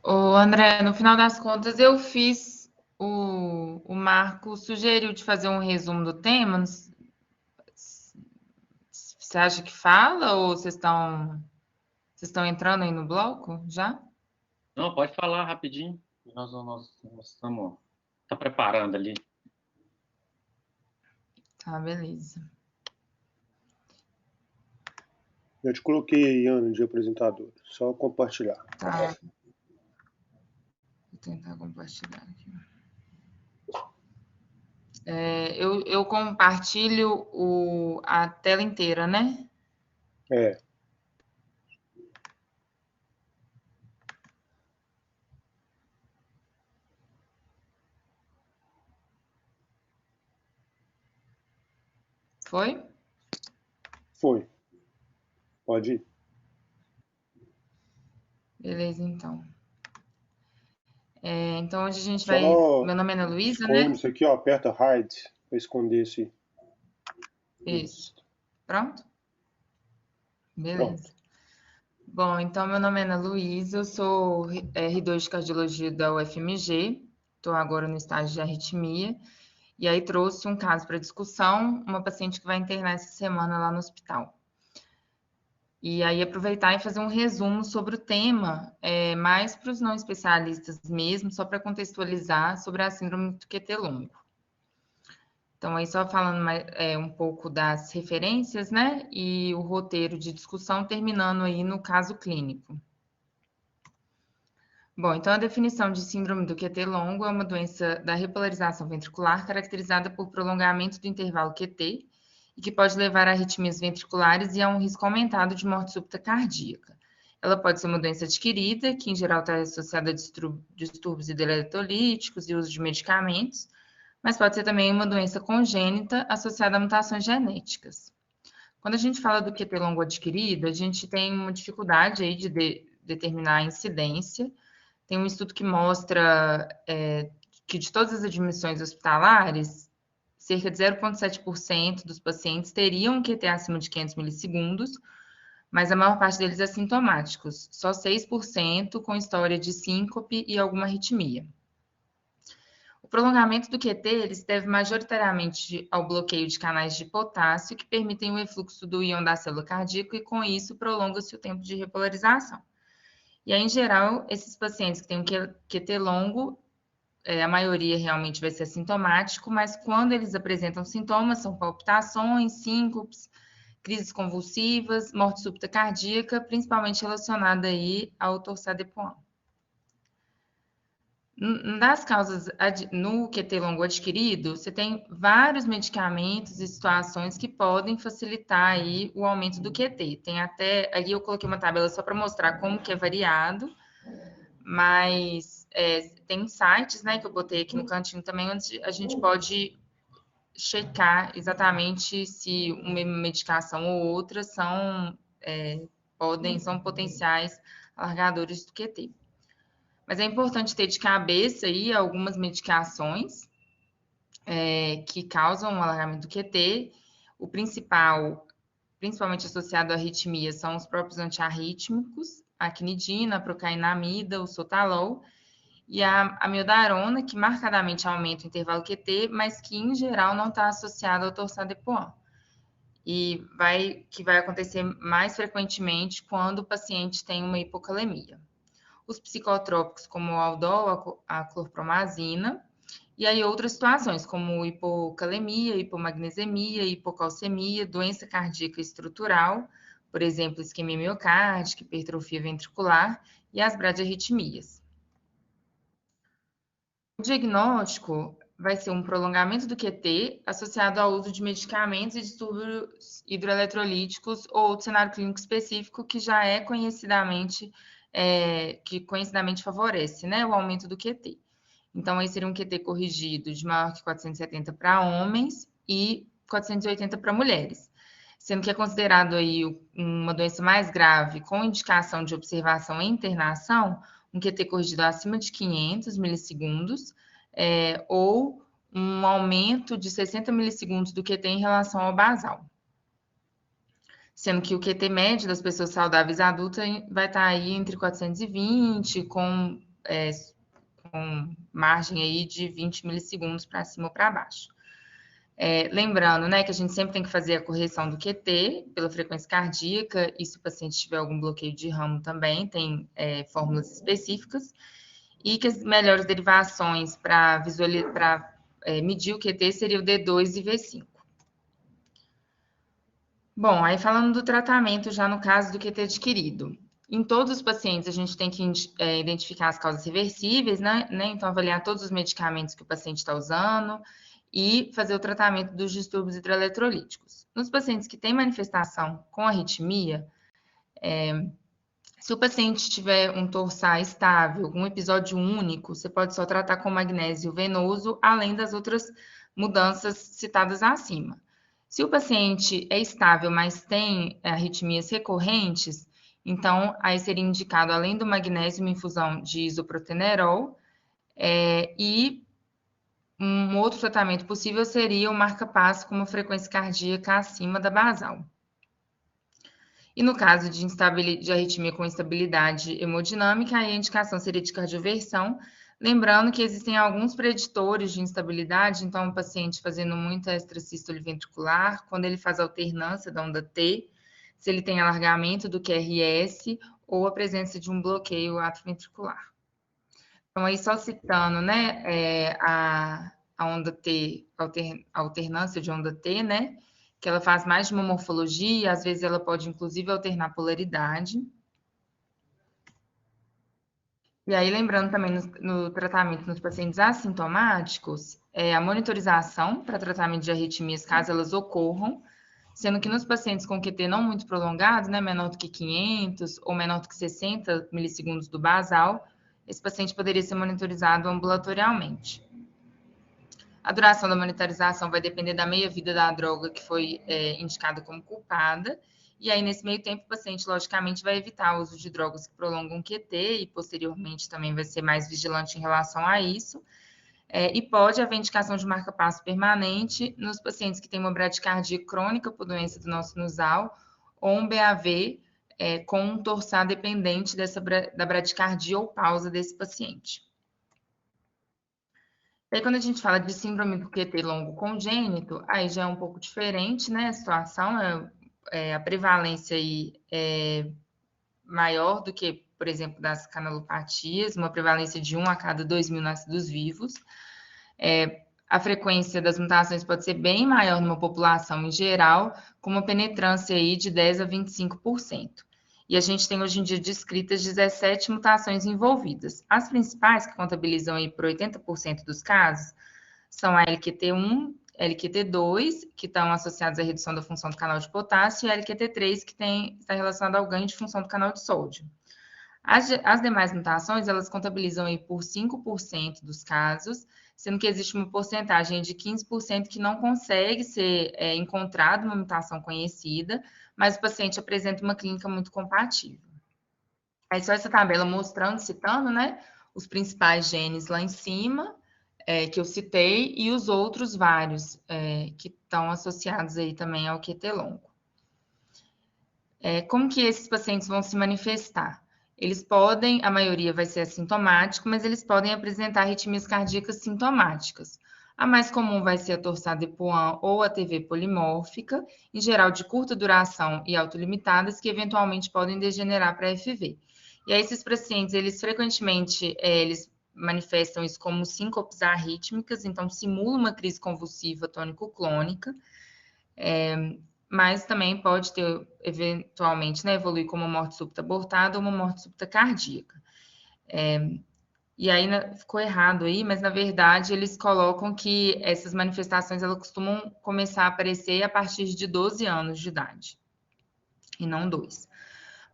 Ô, André, no final das contas, eu fiz. O Marco sugeriu de fazer um resumo do tema. Você acha que fala ou vocês estão entrando aí no bloco já? Não, pode falar rapidinho. Nós estamos tá preparando ali. Tá, beleza. Eu te coloquei aí, Ana, de apresentador. Só compartilhar. Tá. Vou tentar compartilhar aqui. Eu compartilho a tela inteira, né? É. Foi? Foi. Pode ir. Beleza, então. Então, hoje a gente vai. Só Meu nome é Ana Luísa, né? esconde isso aqui, ó. Aperta Hide para esconder esse. Isso. Pronto? Pronto. Beleza. Bom, então meu nome é Ana Luísa, eu sou R2 de Cardiologia da UFMG, estou agora no estágio de arritmia, e aí trouxe um caso para discussão, uma paciente que vai internar essa semana lá no hospital. E aí aproveitar e fazer um resumo sobre o tema, mais para os não especialistas mesmo, só para contextualizar sobre a síndrome do QT longo. Então, aí só falando um pouco das referências, né? E o roteiro de discussão terminando aí no caso clínico. Bom, então a definição de síndrome do QT longo é uma doença da repolarização ventricular caracterizada por prolongamento do intervalo QT e que pode levar a arritmias ventriculares e a um risco aumentado de morte súbita cardíaca. Ela pode ser uma doença adquirida, que em geral está associada a distúrbios hidroeletrolíticos e uso de medicamentos, mas pode ser também uma doença congênita associada a mutações genéticas. Quando a gente fala do QT longo adquirido, a gente tem uma dificuldade aí de determinar a incidência. Tem um estudo que mostra que de todas as admissões hospitalares, cerca de 0,7% dos pacientes teriam um QT acima de 500 milissegundos, mas a maior parte deles assintomáticos, só 6% com história de síncope e alguma arritmia. O prolongamento do QT ele se deve majoritariamente ao bloqueio de canais de potássio que permitem o efluxo do íon da célula cardíaca e, com isso, prolonga-se o tempo de repolarização. E aí, em geral, esses pacientes que têm um QT longo, a maioria realmente vai ser assintomático, mas quando eles apresentam sintomas, são palpitações, síncopes, crises convulsivas, morte súbita cardíaca, principalmente relacionada aí ao torçadepoão. Das causas no QT longo adquirido, você tem vários medicamentos e situações que podem facilitar aí o aumento do QT. Tem até, aqui eu coloquei uma tabela só para mostrar como que é variado, mas tem sites, né, que eu botei aqui no cantinho também, onde a gente pode checar exatamente se uma medicação ou outra são potenciais alargadores do QT. Mas é importante ter de cabeça aí algumas medicações que causam o alargamento do QT. O principal, principalmente associado à arritmia, são os próprios antiarrítmicos, a quinidina, a procainamida, o sotalol, e a amiodarona, que marcadamente aumenta o intervalo QT, mas que em geral não está associado ao torçadepoão. E que vai acontecer mais frequentemente quando o paciente tem uma hipocalemia. Os psicotrópicos, como o aldol, a clorpromazina, e aí outras situações, como hipocalemia, hipomagnesemia, hipocalcemia, doença cardíaca estrutural, por exemplo, isquemia miocárdica, hipertrofia ventricular e as bradiarritmias. O diagnóstico vai ser um prolongamento do QT associado ao uso de medicamentos e distúrbios hidroeletrolíticos ou outro cenário clínico específico que já é que conhecidamente favorece, né, o aumento do QT. Então, aí seria um QT corrigido de maior que 470 para homens e 480 para mulheres, sendo que é considerado aí uma doença mais grave com indicação de observação e internação, um QT corrigido acima de 500 milissegundos, ou um aumento de 60 milissegundos do QT em relação ao basal. Sendo que o QT médio das pessoas saudáveis adultas vai estar aí entre 420, com com margem aí de 20 milissegundos para cima ou para baixo. Lembrando, né, que a gente sempre tem que fazer a correção do QT pela frequência cardíaca, e se o paciente tiver algum bloqueio de ramo também, tem fórmulas específicas, e que as melhores derivações para medir o QT seria o D2 e V5. Bom, aí falando do tratamento, já no caso do QT adquirido. Em todos os pacientes, a gente tem que identificar as causas reversíveis, né? Então, avaliar todos os medicamentos que o paciente está usando e fazer o tratamento dos distúrbios hidroeletrolíticos. Nos pacientes que têm manifestação com arritmia, se o paciente tiver um torsar estável, um episódio único, você pode só tratar com magnésio venoso, além das outras mudanças citadas acima. Se o paciente é estável, mas tem arritmias recorrentes, então aí seria indicado, além do magnésio, uma infusão de isoprotenerol, e um outro tratamento possível seria o marca-passo com uma frequência cardíaca acima da basal. E no caso de arritmia com instabilidade hemodinâmica, aí a indicação seria de cardioversão, lembrando que existem alguns preditores de instabilidade, então o paciente fazendo muita extrasístole ventricular, quando ele faz alternância da onda T, se ele tem alargamento do QRS ou a presença de um bloqueio atrioventricular. Então, aí só citando, né, a onda T, a alternância de onda T, né, que ela faz mais de uma morfologia, às vezes ela pode, inclusive, alternar polaridade. E aí, lembrando também no tratamento nos pacientes assintomáticos, a monitorização para tratamento de arritmias, caso elas ocorram, sendo que nos pacientes com QT não muito prolongado, né, menor do que 500 ou menor do que 60 milissegundos do basal, esse paciente poderia ser monitorizado ambulatorialmente. A duração da monitorização vai depender da meia-vida da droga que foi indicada como culpada, e aí nesse meio tempo o paciente, logicamente, vai evitar o uso de drogas que prolongam o QT e posteriormente também vai ser mais vigilante em relação a isso. E pode haver indicação de marca-passo permanente nos pacientes que têm uma bradicardia crônica por doença do nó sinusal ou um BAV com um torsar dependente da bradicardia ou pausa desse paciente. Aí, quando a gente fala de síndrome do QT longo congênito, aí já é um pouco diferente, né? A situação, a prevalência aí é maior do que, por exemplo, das canalopatias, uma prevalência de 1 a cada 2.000 nascidos vivos. A frequência das mutações pode ser bem maior numa população em geral, com uma penetrância aí de 10 a 25%. E a gente tem hoje em dia descritas 17 mutações envolvidas. As principais, que contabilizam aí por 80% dos casos, são a LQT1, LQT2, que estão associados à redução da função do canal de potássio, e a LQT3, que está relacionada ao ganho de função do canal de sódio. As demais mutações, elas contabilizam aí por 5% dos casos, sendo que existe uma porcentagem de 15% que não consegue ser encontrada uma mutação conhecida, mas o paciente apresenta uma clínica muito compatível. Aí só essa tabela mostrando, citando, né, os principais genes lá em cima, que eu citei, e os outros vários que estão associados aí também ao QT longo. Como que esses pacientes vão se manifestar? Eles podem, a maioria vai ser assintomático, mas eles podem apresentar arritmias cardíacas sintomáticas. A mais comum vai ser a torsade de Poin ou a TV polimórfica, em geral de curta duração e autolimitadas, que eventualmente podem degenerar para FV. E aí, esses pacientes, eles frequentemente, eles manifestam isso como síncopes arrítmicas, então simula uma crise convulsiva tônico-clônica, mas também pode ter, eventualmente, né, evoluir como uma morte súbita abortada ou uma morte súbita cardíaca. E aí ficou errado aí, mas na verdade eles colocam que essas manifestações elas costumam começar a aparecer a partir de 12 anos de idade, e não 2.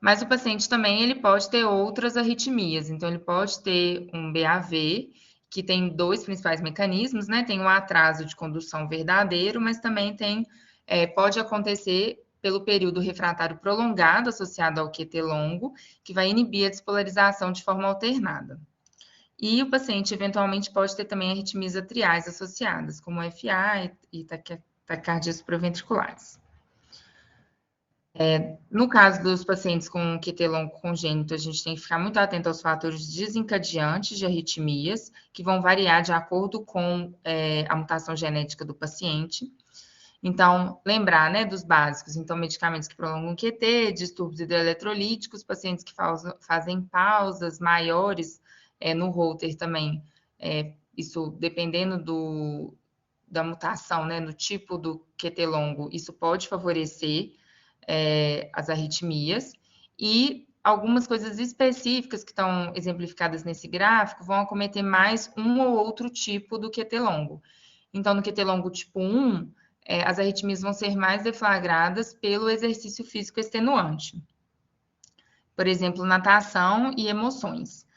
Mas o paciente também ele pode ter outras arritmias, então ele pode ter um BAV, que tem 2 principais mecanismos, né? Tem um atraso de condução verdadeiro, mas também tem pode acontecer pelo período refratário prolongado associado ao QT longo, que vai inibir a despolarização de forma alternada. E o paciente eventualmente pode ter também arritmias atriais associadas, como FA e taquicardias supraventriculares. No caso dos pacientes com QT longo congênito, a gente tem que ficar muito atento aos fatores desencadeantes de arritmias, que vão variar de acordo com a mutação genética do paciente. Então, lembrar, né, dos básicos. Então, medicamentos que prolongam o QT, distúrbios hidroeletrolíticos, pacientes que fazem pausas maiores no Holter também. Isso, dependendo da mutação, né, no tipo do QT longo, isso pode favorecer as arritmias. E algumas coisas específicas que estão exemplificadas nesse gráfico vão acometer mais um ou outro tipo do QT longo. Então, no QT longo tipo 1, as arritmias vão ser mais deflagradas pelo exercício físico extenuante. Por exemplo, natação e emoções.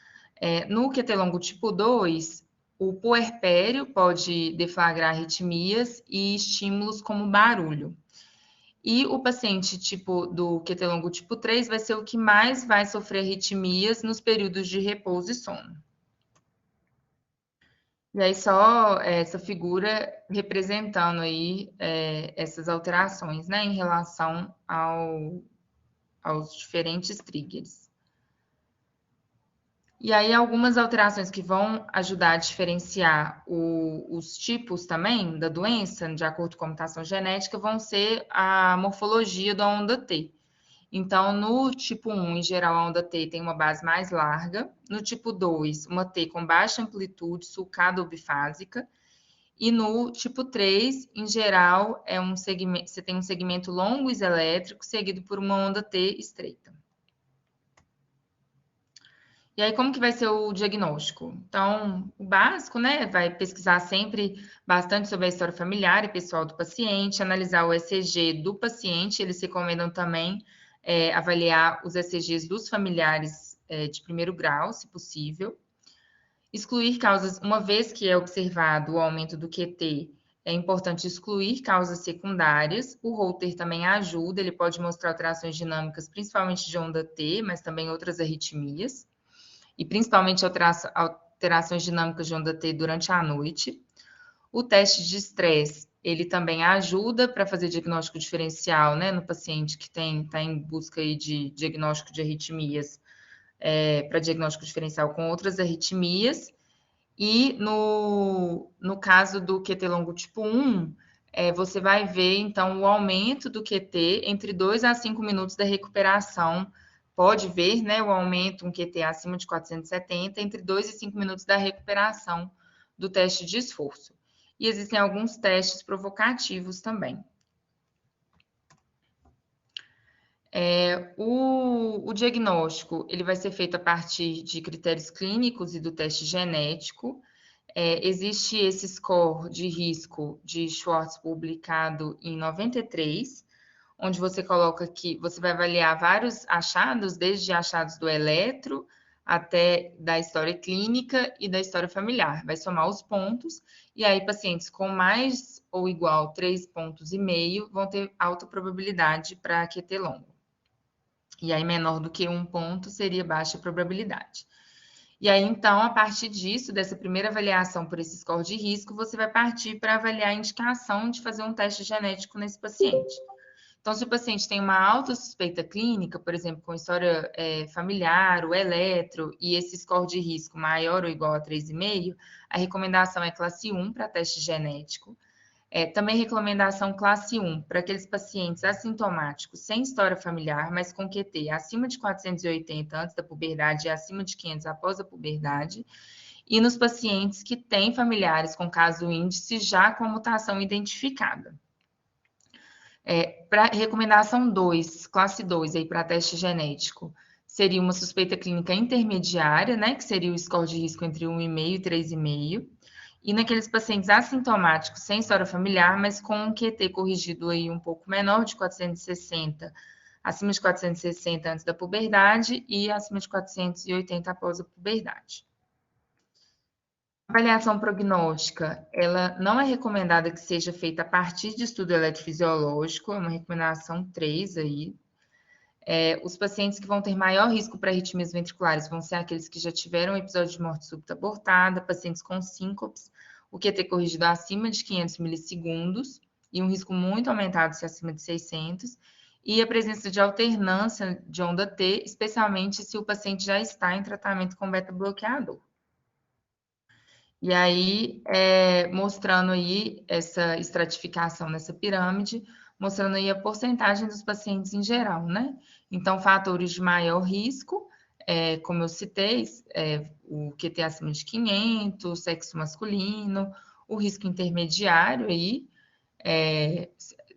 No QT longo tipo 2, o puerpério pode deflagrar arritmias e estímulos como barulho. E o paciente do QT longo tipo 3 vai ser o que mais vai sofrer arritmias nos períodos de repouso e sono. E aí, só essa figura representando aí essas alterações, né, em relação aos diferentes triggers. E aí, algumas alterações que vão ajudar a diferenciar os tipos também da doença, de acordo com a mutação genética, vão ser a morfologia da onda T. Então, no tipo 1, em geral, a onda T tem uma base mais larga. No tipo 2, uma T com baixa amplitude, sulcada ou bifásica. E no tipo 3, em geral, você tem um segmento longo iselétrico, seguido por uma onda T estreita. E aí, como que vai ser o diagnóstico? Então, o básico, né, vai pesquisar sempre bastante sobre a história familiar e pessoal do paciente, analisar o ECG do paciente, eles recomendam também avaliar os ECGs dos familiares de primeiro grau, se possível. Excluir causas, uma vez que é observado o aumento do QT, é importante excluir causas secundárias. O Holter também ajuda, ele pode mostrar alterações dinâmicas, principalmente de onda T, mas também outras arritmias. E principalmente alterações dinâmicas de onda T durante a noite. O teste de estresse, ele também ajuda para fazer diagnóstico diferencial, né, no paciente que está em busca aí de diagnóstico de arritmias, para diagnóstico diferencial com outras arritmias. E no caso do QT longo tipo 1, você vai ver, então, o aumento do QT entre 2 a 5 minutos da recuperação. Pode ver, né, o aumento, um QT acima de 470, entre 2 e 5 minutos da recuperação do teste de esforço. E existem alguns testes provocativos também. O diagnóstico, ele vai ser feito a partir de critérios clínicos e do teste genético. Existe esse score de risco de Schwartz publicado em 93, onde você coloca que você vai avaliar vários achados, desde achados do eletro até da história clínica e da história familiar. Vai somar os pontos, e aí pacientes com mais ou igual 3,5 pontos vão ter alta probabilidade para QT longo. E aí menor do que 1 ponto seria baixa probabilidade. E aí, então, a partir disso, dessa primeira avaliação por esse score de risco, você vai partir para avaliar a indicação de fazer um teste genético nesse paciente. Então, se o paciente tem uma alta suspeita clínica, por exemplo, com história familiar, o eletro, e esse score de risco maior ou igual a 3,5, a recomendação é classe 1 para teste genético. Também recomendação classe 1 para aqueles pacientes assintomáticos sem história familiar, mas com QT acima de 480 antes da puberdade e acima de 500 após a puberdade. E nos pacientes que têm familiares com caso índice já com mutação identificada. Para recomendação 2, classe 2, aí para teste genético, seria uma suspeita clínica intermediária, né, que seria o score de risco entre 1,5 e 3,5. E naqueles pacientes assintomáticos sem história familiar, mas com um QT corrigido aí um pouco menor, de 460, acima de 460 antes da puberdade e acima de 480 após a puberdade. A avaliação prognóstica, ela não é recomendada que seja feita a partir de estudo eletrofisiológico, é uma recomendação 3 aí. Os pacientes que vão ter maior risco para arritmias ventriculares vão ser aqueles que já tiveram um episódio de morte súbita abortada, pacientes com síncopes, o QT corrigido acima de 500 milissegundos e um risco muito aumentado se acima de 600, e a presença de alternância de onda T, especialmente se o paciente já está em tratamento com beta-bloqueador. E aí, mostrando aí essa estratificação nessa pirâmide, mostrando aí a porcentagem dos pacientes em geral, né? Então, fatores de maior risco, como eu citei, o QT acima de 500, sexo masculino, o risco intermediário aí,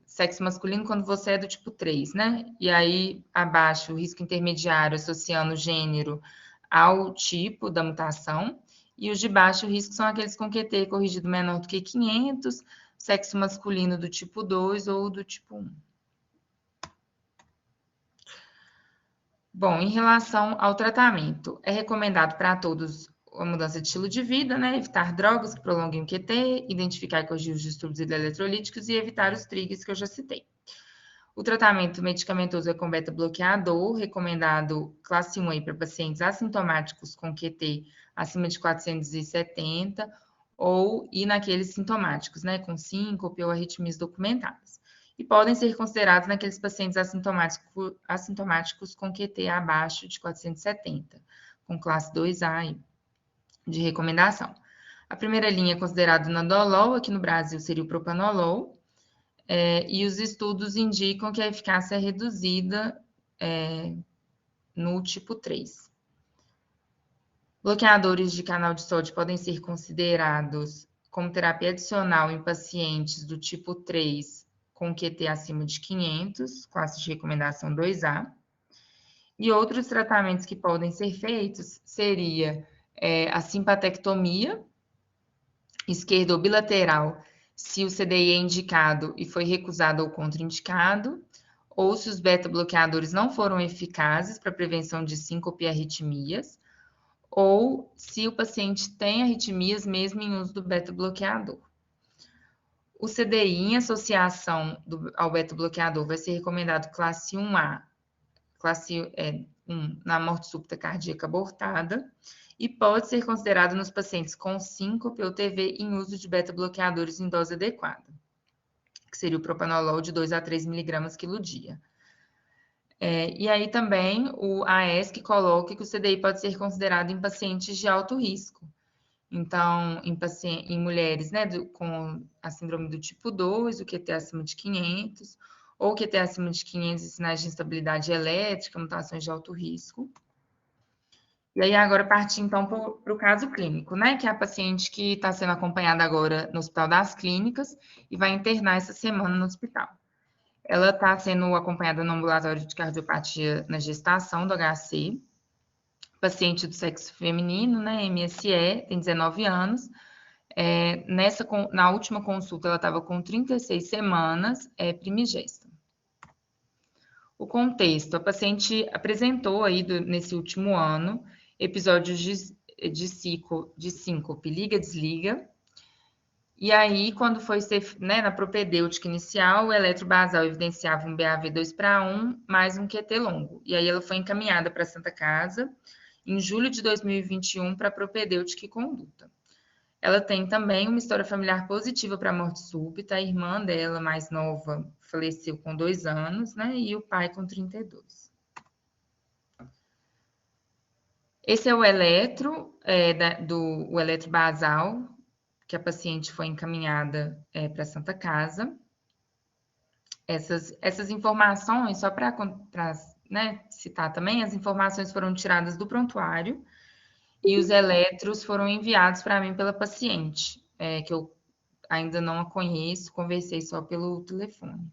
sexo masculino quando você é do tipo 3, né? E aí, abaixo, o risco intermediário associando o gênero ao tipo da mutação. E os de baixo risco são aqueles com QT corrigido menor do que 500, sexo masculino do tipo 2 ou do tipo 1. Bom, em relação ao tratamento, é recomendado para todos a mudança de estilo de vida, né? Evitar drogas que prolonguem o QT, identificar e corrigir os distúrbios eletrolíticos e evitar os triggers que eu já citei. O tratamento medicamentoso é com beta-bloqueador, recomendado classe 1 para pacientes assintomáticos com QT acima de 470 e naqueles sintomáticos, né, com síncope ou arritmias documentadas. E podem ser considerados naqueles pacientes assintomáticos com QT abaixo de 470, com classe 2A de recomendação. A primeira linha é considerada o Nadolol, aqui no Brasil seria o Propanolol, e os estudos indicam que a eficácia é reduzida no tipo 3. Bloqueadores de canal de sódio podem ser considerados como terapia adicional em pacientes do tipo 3 com QT acima de 500, classe de recomendação 2A. E outros tratamentos que podem ser feitos seria a simpatectomia esquerdo bilateral, se o CDI é indicado e foi recusado ou contraindicado, ou se os beta-bloqueadores não foram eficazes para prevenção de síncope e arritmias, ou se o paciente tem arritmias mesmo em uso do beta-bloqueador. O CDI em associação ao beta-bloqueador vai ser recomendado classe 1A, classe 1 na morte súbita cardíaca abortada, e pode ser considerado nos pacientes com síncope ou TV em uso de beta-bloqueadores em dose adequada, que seria o propanolol de 2 a 3 miligramas quilo dia. E aí também o AES que coloca que o CDI pode ser considerado em pacientes de alto risco. Então, em mulheres, né, com a síndrome do tipo 2, o QT acima de 500, ou QT acima de 500 e sinais de instabilidade elétrica, mutações de alto risco. E aí, agora partir, então, para o caso clínico, né? Que é a paciente que está sendo acompanhada agora no Hospital das Clínicas e vai internar essa semana no hospital. Ela está sendo acompanhada no ambulatório de cardiopatia na gestação do HC, paciente do sexo feminino, né? MSE, tem 19 anos. Na última consulta, ela estava com 36 semanas, primigesta. O contexto, a paciente apresentou aí nesse último ano episódios de síncope, liga-desliga, e aí quando foi na propedêutica inicial, o eletrobasal evidenciava um BAV 2:1 mais um QT longo, e aí ela foi encaminhada para a Santa Casa em julho de 2021 para propedêutica e conduta. Ela tem também uma história familiar positiva para morte súbita. A irmã dela, mais nova, faleceu com 2 anos, né? E o pai com 32. Esse é o eletro, o eletro basal, que a paciente foi encaminhada para a Santa Casa. Essas informações, só para citar também, as informações foram tiradas do prontuário, e os eletros foram enviados para mim pela paciente, que eu ainda não a conheço, conversei só pelo telefone.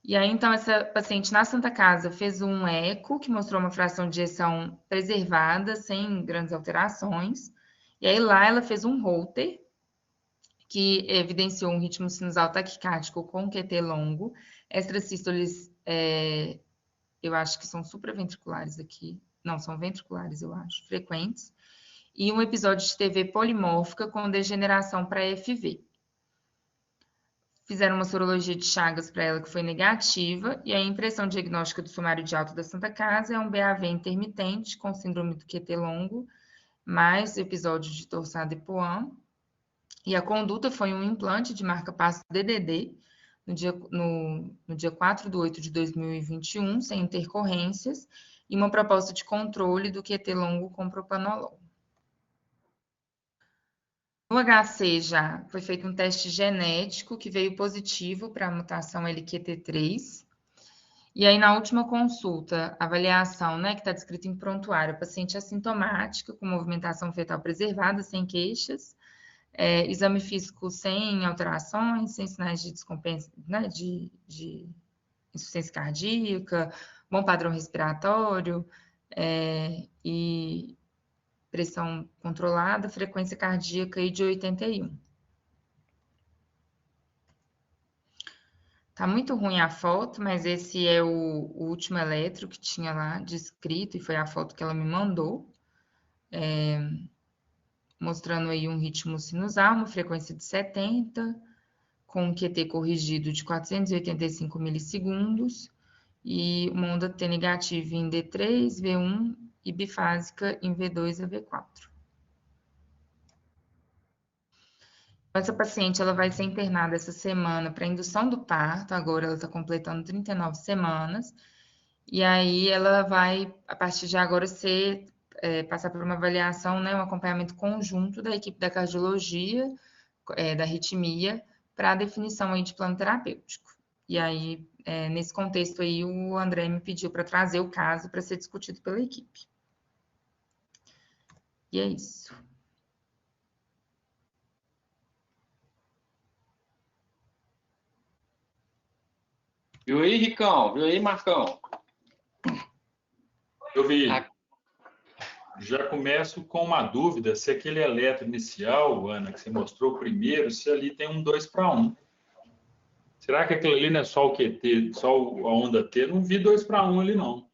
E aí, então, essa paciente na Santa Casa fez um eco, que mostrou uma fração de ejeção preservada, sem grandes alterações. E aí, lá, ela fez um Holter, que evidenciou um ritmo sinusal taquicárdico com QT longo. Extrasístoles, eu acho que são supraventriculares aqui. Não, são ventriculares, eu acho, frequentes. E um episódio de TV polimórfica com degeneração para FV. Fizeram uma sorologia de Chagas para ela que foi negativa, e a impressão diagnóstica do sumário de alta da Santa Casa é um BAV intermitente com síndrome do QT longo, mais episódio de Torsades de Poix. E a conduta foi um implante de marca-passo DDD no dia 4/8 de 2021, sem intercorrências, e uma proposta de controle do QT longo com propanolol. No HC já foi feito um teste genético que veio positivo para a mutação LQT3. E aí, na última consulta, avaliação, né, que está descrito em prontuário, paciente assintomática, com movimentação fetal preservada, sem queixas, exame físico sem alterações, sem sinais de descompensa, né, de insuficiência cardíaca, bom padrão respiratório, e pressão controlada, frequência cardíaca aí de 81. Tá muito ruim a foto, mas esse é o último eletro que tinha lá descrito e foi a foto que ela me mandou, mostrando aí um ritmo sinusal, uma frequência de 70, com um QT corrigido de 485 milissegundos e uma onda T negativa em D3, V1 e bifásica em V2 a V4. Essa paciente ela vai ser internada essa semana para indução do parto, agora ela está completando 39 semanas, e aí ela vai, a partir de agora, passar por uma avaliação, né, um acompanhamento conjunto da equipe da cardiologia, da arritmia, para a definição aí de plano terapêutico. E aí, nesse contexto aí, o André me pediu para trazer o caso para ser discutido pela equipe. E é isso. Viu aí, Ricão? Viu aí, Marcão? Eu vi. Já começo com uma dúvida se aquele eletro inicial, Ana, que você mostrou primeiro, se ali tem um 2:1. Será que aquilo ali não é só o QT, só a onda T? Não vi 2:1 ali, não.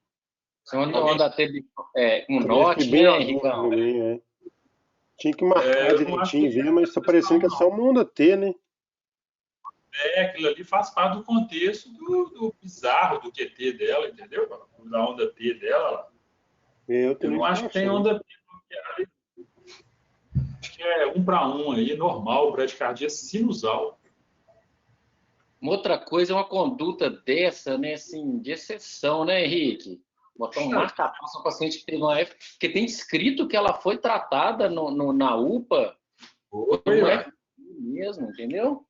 Se a onda T com Eu norte, fiquei bem né, na dúvida Ricão? também, Tinha que marcar eu não acho direitinho e que ver, mas tá parecendo que é só uma onda T, né? aquilo ali faz parte do contexto do bizarro do QT dela, entendeu? Da onda T dela. Eu Eu não acho que tem onda T. Acho que é 1:1 aí, normal, bradicardia sinusal. Uma outra coisa é uma conduta dessa, né, assim, de exceção, né, Henrique? Botar um marca-passo no paciente que teve uma F, porque tem escrito que ela foi tratada na UPA por um F mesmo, entendeu?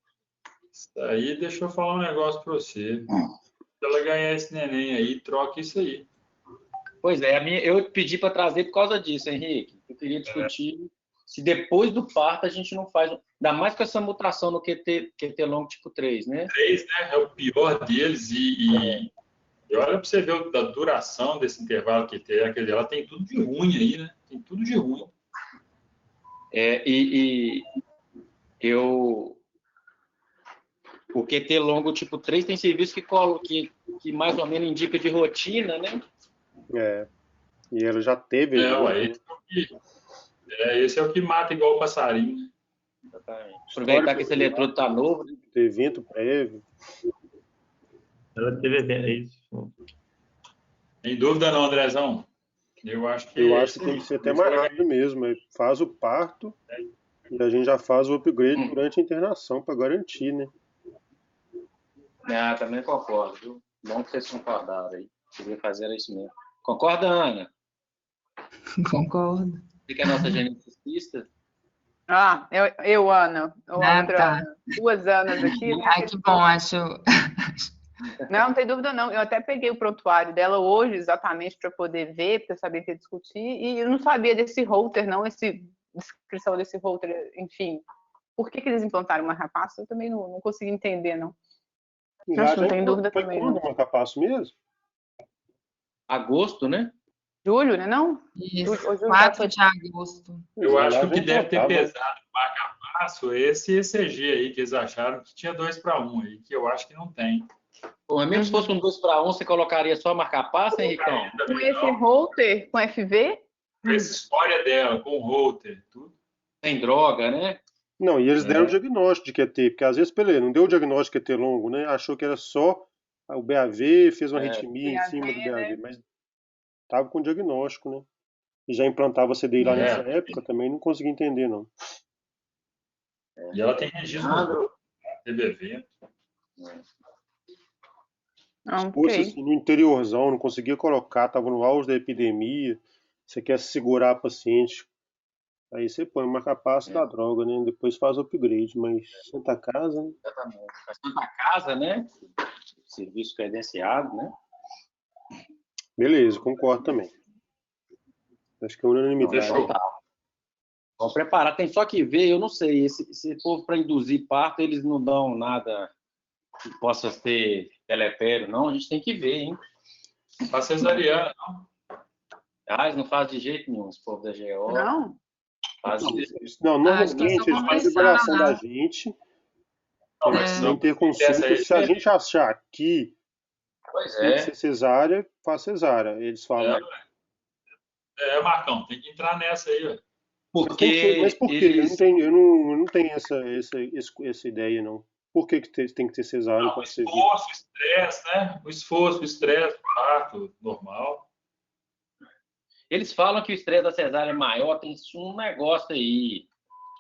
Isso aí, deixa eu falar um negócio para você. Se ela ganhar esse neném aí, troca isso aí. Pois é, eu pedi para trazer por causa disso, Henrique. Eu queria discutir se depois do parto a gente não faz, ainda mais com essa mutação no QT longo tipo 3, né? 3, né? É o pior deles e olha para você ver a duração desse intervalo que tem, aquele ela tem tudo de ruim aí, né? Tem tudo de ruim. O QT longo tipo 3 tem serviço que mais ou menos indica de rotina, né? E ela já teve. Esse é o que mata igual o passarinho, né? Exatamente. Aproveitar que esse eletrodo tá novo. Tem evento prévio. Ela teve isso. Sem dúvida não, Andrezão. Eu acho que tem que ser até mais rápido mesmo. Faz o parto e a gente já faz o upgrade durante a internação para garantir, né? Também concordo, viu? Bom que vocês concordaram aí. Queria fazer isso mesmo. Concorda, Ana? Concordo. Você que é a nossa geneticista? Eu, Ana. Tá. 2 Anas aqui. Ai, que bom, acho. Não tem dúvida não. Eu até peguei o prontuário dela hoje, exatamente, para poder ver, para saber o que discutir, e eu não sabia desse holter, não, descrição desse holter, enfim. Por que eles implantaram uma marca-passo? Eu também não consegui entender, não. Acho que não tem dúvida também. Foi quando o marca-passo mesmo? Agosto, né? Julho, né, não? Isso, Julho, 4 de agosto. Eu acho que o que deve ter pesado o marca-passo é esse ECG aí, que eles acharam que tinha 2:1 aí, que eu acho que não tem. Pô, mas mesmo se fosse um 2:1, você colocaria só marca-passo, Henricão? Com esse holter, com FV? Com essa história dela, com o holter, tudo. Sem droga, né? Não, e eles deram o diagnóstico de QT, porque às vezes, não deu o diagnóstico de QT longo, né? Achou que era só o BAV, fez uma arritmia em cima do BAV, mas estava com diagnóstico, né? E já implantava CDI lá nessa época, também não consegui entender, não. E ela tem registro no TBV. Ah, Se fosse ok. assim, no interiorzão, não conseguia colocar, estava no auge da epidemia, você quer segurar a paciente, aí você põe o marca-passo da droga, né? Depois faz o upgrade, mas Santa Casa, né? Exatamente. A Santa Casa, né? Serviço credenciado, né? Beleza, concordo também. Acho que é unanimidade. Fechou. Tá. Vamos preparar. Tem só que ver, eu não sei, esse povo para induzir parto, eles não dão nada que possa ser deletério, não. A gente tem que ver, hein? Faz cesariana. Ah, eles não fazem de jeito nenhum, esse povo da GO. Não? Fazem Não, Acho que é só normalmente eles pedem conversar liberação da lá. gente Não, mas na não. Essa interconsulta. aí, Se a gente achar que Pois tem que é. ser cesárea, faz cesárea. Eles falam. Marcão, tem que entrar nessa aí, ó. Mas Porque por quê? eles. Eu não tenho essa ideia, não. Por que tem que ter cesárea Não, o para ser visto? esforço, o estresse, né? O esforço, o estresse, o parto normal. Eles falam que o estresse da cesárea é maior, tem um negócio aí,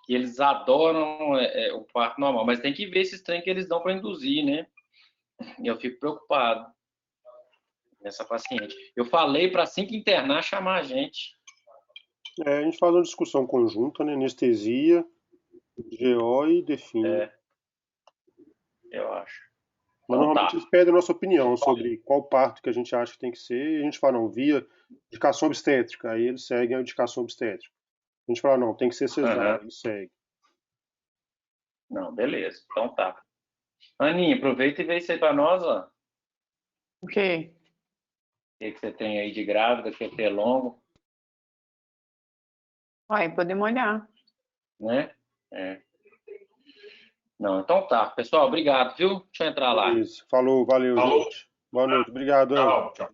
que eles adoram o parto normal, mas tem que ver esses trem que eles dão para induzir, né? E eu fico preocupado nessa paciente. Eu falei para assim que internar, chamar a gente. A gente faz uma discussão conjunta, né? Anestesia, GO e define. Eu acho. Mas Então normalmente tá. eles pedem a nossa opinião sobre qual parto que a gente acha que tem que ser, e a gente fala, não, via indicação obstétrica, aí eles seguem a indicação obstétrica. A gente fala, não, tem que ser cesárea, eles seguem. Não, beleza. Então tá. Aninha, aproveita e vê isso aí para nós, ó. Ok. O que você tem aí de grávida, que é longo, Vai, podemos olhar. né? Não, então tá. Pessoal, obrigado, viu? Deixa eu entrar lá. Beleza. Falou, valeu, Falou. gente. Boa noite. Obrigado, Ana. Tchau, tchau.